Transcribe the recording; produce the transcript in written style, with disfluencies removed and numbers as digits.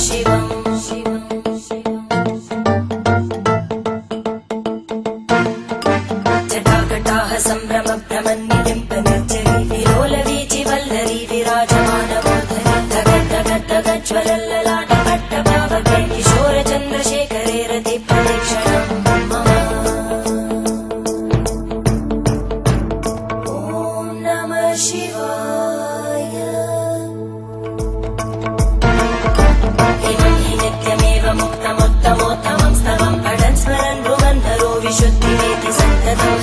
शिव शिवम् जटाकटाः सम्भ्रम भ्रमन्निलिम्पनिर्जरी विलोलवीचि वल्लरी विराजमानमूर्धनि धगद्धगद्धगज्ज्वलल्ललाटपट्टपावके किशोरचन्द्रशेखरे रतिप्रदक्षिणम् मम ॐ नमः शिवाय इमं हि नित्यमेव मुक्तमुत्तमोत्तमं स्तवं पठन् स्मरन् भ्रुवन्धरो विशुद्धिमेति सन्ततम्